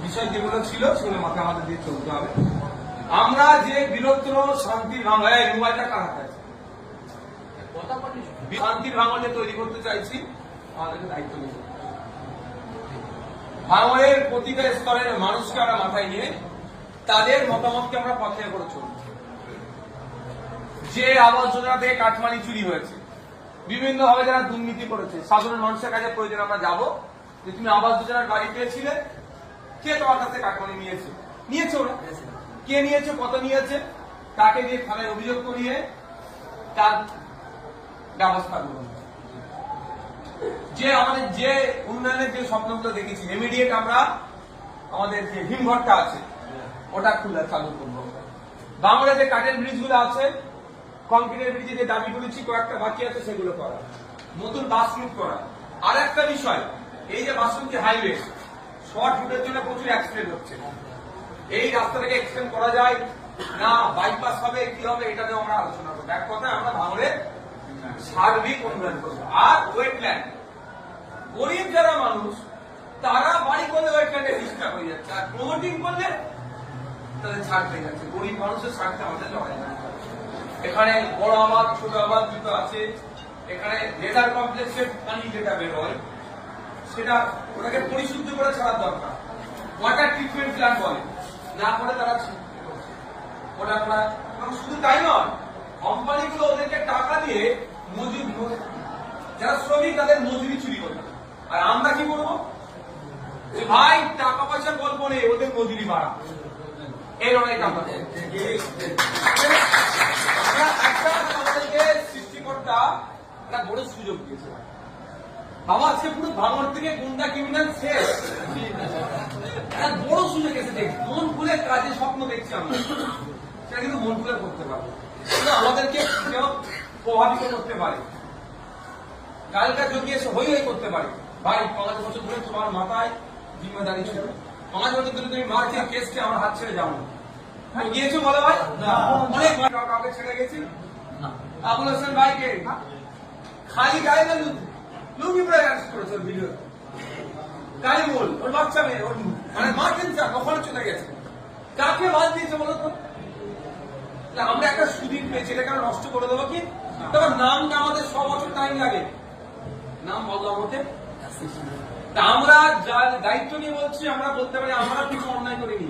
বিষয় যেগুলো ছিল সেগুলো মাথায় আমাদের দিয়ে চলতে হবে। আমরা যে বৃহত্তর শান্তির বাংলায় মোবাইলটা কারাতে আছে শান্তির ভাঙনে তৈরি করতে চাইছি, আমাদেরকে দায়িত্ব নিতে ভাঙনের প্রতিটা স্তরের মানুষকে আমরা মাথায় নিয়ে তাদের মতামতকে আমরা পথে করে চলব। যে আবাস যোজনা থেকে কাঠমানি চুরি হয়েছে, বিভিন্ন ভাবে যারা দুর্নীতি করেছে, সাধারণ মানুষের কাছে প্রয়োজন আমরা যাব যে তুমি আবাস যোজনার বাড়ি পেয়েছিলে, কে তোমার কাছে কাঠমানি নিয়েছে, নিয়েছে ওরা কে নিয়েছে, কত নিয়েছে, তাকে দিয়ে থানায় অভিযোগ করিয়ে তার ব্যবস্থা গ্রহণ। যে আমাদের যে উন্নয়নের যে স্বপ্নগুলো দেখেছি, ইমিডিয়েট আমরা আমাদের যে হিমঘরটা আছে ওটা খুলে চালু করবো। বাংলায় যে কাঠের ব্রিজ গুলো আছে, কংক্রিটের ব্রিজে যে দাবি করেছি কয়েকটা বাকি আছে সেগুলো করা, নতুন বাস রুট করা। আর একটা বিষয়, এই যে বাসন্তী হাইওয়ে শর্ট রুটের জন্য প্রচুর অ্যাক্সিডেন্ট হচ্ছে, এই রাস্তাটাকে এক্সটেন্ড করা যায় না, বাইপাস হবে কি হবে, এটা নিয়ে আমরা আলোচনা করবো। এক কথায় আমরা ভাঙড়ের সার্বিক উন্নয়ন করবো। আর ওয়েটল্যান্ড, গরিব যারা মানুষ তারা বাড়ি করলে ওয়েটল্যান্ডে ডিস্টার্ব হয়ে যাচ্ছে, আর প্রমোটিং করলে তাদের ছাড় পেয়ে যাচ্ছে। গরিব মানুষের স্বার্থে আমাদের লড়াই না। এখানে বড় আবাদ ছোট আবাদ দুটো আছে, এখানে লেদার কমপ্লেক্সের পানি যেটা বেরোয় সেটা ওটাকে পরিশুদ্ধ করে ছাড়ার দরকার। ওয়াটার ট্রিটমেন্ট প্ল্যান্ট বলে, না করে তারা ওটা করা। শুধু তাই নয়, কোম্পানিগুলো ওদেরকে টাকা দিয়ে মজুরি, যারা শ্রমিক তাদের মজুরি চুরি করবে। আর আমরা কি করবো, যে ভাই টাকা পয়সার গল্প নেই, ওদের মজুরি বাড়া। এই লড়াইটা আমরা আমাদেরকে সৃষ্টিকর্তা একটা বড় সুযোগ দিয়েছে। বাবা আজকে পুরো ভাঙড় থেকে গুন্ডা ক্রিমিনাল শেষ, একটা বড় সুযোগ এসেছে। মন খুলে কাজে স্বপ্ন দেখছি আমরা, সেটা কিন্তু মন খুলে করতে পারবো, আমাদেরকে কেউ প্রভাবিত করতে পারে, কালকা যদি এসে হই হই করতে পারে। ভাই 5 বছর ধরে তোমার মাথায় জিম্মেদারি ছিল, 5 বছর ধরে তুমি মার খেয়ে কেসকে আমার হাত ছেড়ে যাও না, গিয়েছো বলো ভাই? অনেক কাউকে ছেড়ে গেছি, আবুল হোসেন ভাইকে খালি গায়ে না লুঙ্গি পরে অ্যারেস্ট করেছে, ভিডিও গালি বল, ওর বাচ্চা মেয়ে, ওর মানে মা কেনছা কখনো চলে গেছে, কাকে বাদ দিয়েছে বলো তো? আমরা একটা সুদিন পেয়েছি, এটাকে আমরা নষ্ট করে দেবো কি? তবে নামটা আমাদের 100 বছর টাইম লাগে, নাম বদলাম হতে। আমরা যা দায়িত্ব নিয়ে বলছি, আমরা বলতে পারি আমরা কিছু অন্যায় করিনি।